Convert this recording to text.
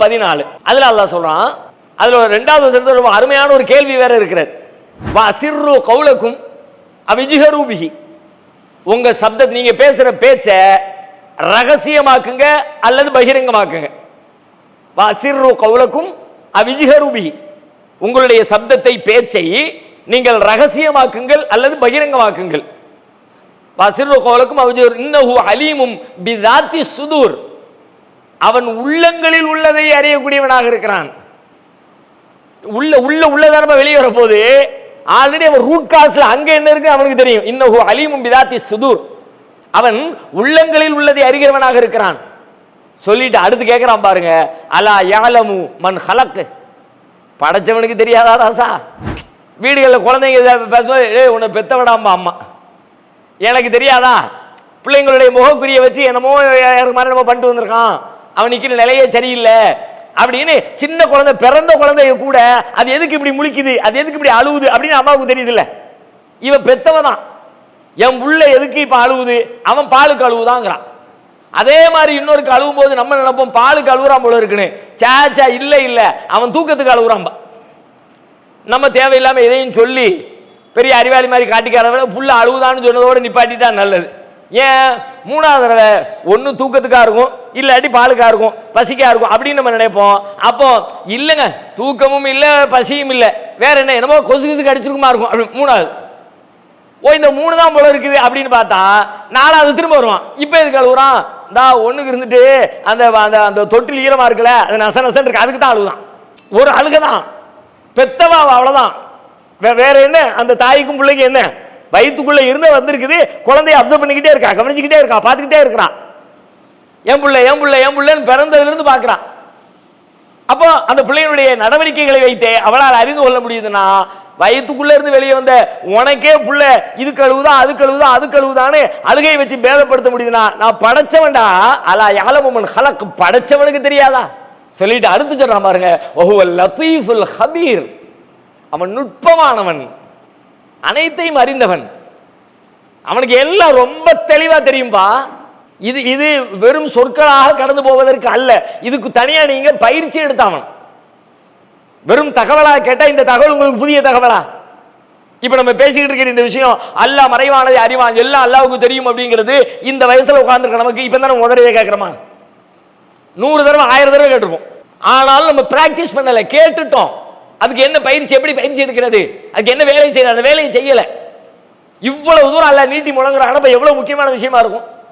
14 அதுல அல்லாஹ் சொல்றான். அதுல இரண்டாவது வசனத்துல அருமையான ஒரு கேள்வி வேற இருக்கிறது. வசிர்ரு கௌலக்கும் அவிஜ்ஹரு பிஹி, உங்க சப்தத்தை நீங்க பேசுற பேச்ச ரகசியமாக்குங்க அல்லது பகிரங்கமாக்குங்க. வசிர்ரு கௌலக்கும் அவிஜ்ஹரு பிஹி, உங்களுடைய சப்தத்தை பேச்சை நீங்கள் ரகசியமாக்குங்கள் அல்லது பகிரங்கமாக்குங்கள். வசிர்ரு கௌலக்கும் அவிஜ்ஹரு இன்னஹு அலீமும் பிதாத்தி சுதூர், அவன் உள்ளங்களில் உள்ளதை அறியக்கூடியவனாக இருக்கிறான். உள்ளதான வெளியே வர போது ஆல்ரெடி அவன் ரூட் காஸ்ல அங்க என்ன இருக்கு அவனுக்கு தெரியும். இன்னஹு அலீமும் பிதாத்தி சுதூர், அவன் உள்ளங்களில் உள்ளதை அறிகிறவனாக இருக்கிறான். சொல்லிட்டு அடுத்து கேட்கிறான் பாருங்க, அலா யஅலமு மன் ஹலக், படைச்சவனுக்கு தெரியாதா ராசா? வீடுகளில் குழந்தைங்க பேசும்போது ஏய் உன்னை பெத்த விடாமா அம்மா, எனக்கு தெரியாதா? பிள்ளைங்களுடைய முகக்குரிய வச்சு என்னமோ மாதிரி நம்ம பண்ணிட்டு வந்திருக்கான், அவன் நிற்கிற நிலையே சரியில்லை அப்படின்னு சின்ன குழந்தை, பிறந்த குழந்தைய கூட அது எதுக்கு இப்படி முழிக்குது, அது எதுக்கு இப்படி அழுவுது அப்படின்னு அம்மாவுக்கு தெரியுது இல்ல. இவன் பெத்தவதான், என் புள்ள எதுக்கு இப்ப அழுவுது, அவன் பாலுக்கு அழுவுதாங்கிறான். அதே மாதிரி இன்னொருக்கு அழுவும் போது நம்ம நினைப்போம் பாலுக்கு அழுகுறான் போல இருக்குன்னு. சேச்சா இல்ல இல்ல, அவன் தூக்கத்துக்கு அழுகுறான். நம்ம தேவையில்லாம எதையும் சொல்லி பெரிய அறிவாளி மாதிரி காட்டிக்கார புள்ள அழுவுதான்னு சொன்னதோடு நிப்பாட்டிட்டா நல்லது. ஏன் மூணாவது தடவை ஒன்று தூக்கத்துக்காக இருக்கும், இல்லாட்டி பாலுக்காக இருக்கும், பசிக்காக இருக்கும் அப்படின்னு நம்ம நினைப்போம். அப்போ இல்லைங்க தூக்கமும் இல்லை பசியும் இல்லை, வேற என்ன என்னமோ கொசு கொசு கடிச்சிருக்குமா இருக்கும் அப்படி மூணாவது. ஓ இந்த 3 தான் போல இருக்குது அப்படின்னு பார்த்தா 4வது திரும்ப வருவான். இப்போ எதுக்கு அழுகுறான்? இந்தா ஒன்றுக்கு இருந்துட்டு அந்த அந்த தொட்டில் ஈரமா இருக்குல்ல, அது நச நசன் இருக்கு, அதுக்கு தான் அழுகுதான். ஒரு அழுகதான், பெத்தவா அவ்வளோதான். வேற என்ன? அந்த தாய்க்கும் பிள்ளைக்கு என்ன வயிற்றுக்குள்ள இருந்து வந்திருக்குது, குழந்தைய அப்சர்வ் பண்ணிக்கிட்டே இருக்கா, கவனிச்சுக்கிட்டே இருக்கா, பார்த்துக்கிட்டே இருக்கிறான். என் பிள்ளை என் பிள்ளை என் பிள்ளைன்னு பிறந்ததுலேருந்து பார்க்குறான். அப்போ அந்த பிள்ளையினுடைய நடவடிக்கைகளை வைத்தே அவளால் அறிந்து கொள்ள முடியுதுன்னா, வயிற்றுக்குள்ள இருந்து வெளியே வந்த உனக்கே புள்ள இது கழுவுதான் அது கழுவுதான் அது கழுவுதான்னு அழுகை வச்சு பேதப்படுத்த முடியுதுன்னா, நான் படைச்சவன்டா. அலா யஅலமுமன் ஹலக், படைச்சவனுக்கு தெரியாதா? சொல்லிட்டு அடுத்து சொல்றான் பாருங்க, வஹுவல் லத்தீஃபுல் ஹபீர், அவன் நுட்பமானவன், அனைத்தையும் அறிந்தவன், அவனுக்கு எல்லாம் ரொம்ப தெளிவா தெரியும்பா. இது வெறும் சொற்களாக கடந்து போவதற்கு அல்ல, இதுக்கு தனியா நீங்க பயிற்சி எடுத்தாவன். வெறும் தகவலா கேட்டா இந்த தகவல் உங்களுக்கு புதிய தகவலா? இப்ப நம்ம பேசிக்கிட்டு இருக்கிற இந்த விஷயம் அல்லாஹ் மறைவானதை அறிவான், எல்லாம் அல்லாஹ்வுக்கு தெரியும் அப்படிங்கிறது இந்த வயசுல உட்கார்ந்துருக்க நமக்கு இப்ப தான் முதலே கேட்கிறோமா? 100 தடவை 1000 தடவை கேட்டிருப்போம். ஆனாலும் நம்ம பிராக்டிஸ் பண்ணல, கேட்டுட்டோம். அதுக்கு என்ன பயிற்சி, எப்படி பயிற்சி எடுக்கிறது, அதுக்கு என்ன வேலை செய்யறது, அந்த வேலையை செய்யல. இவ்வளவு தூரம் அல்லாஹ் நீட்டி முழங்குற அனுப்ப எவ்வளவு முக்கியமான விஷயமா இருக்கும்.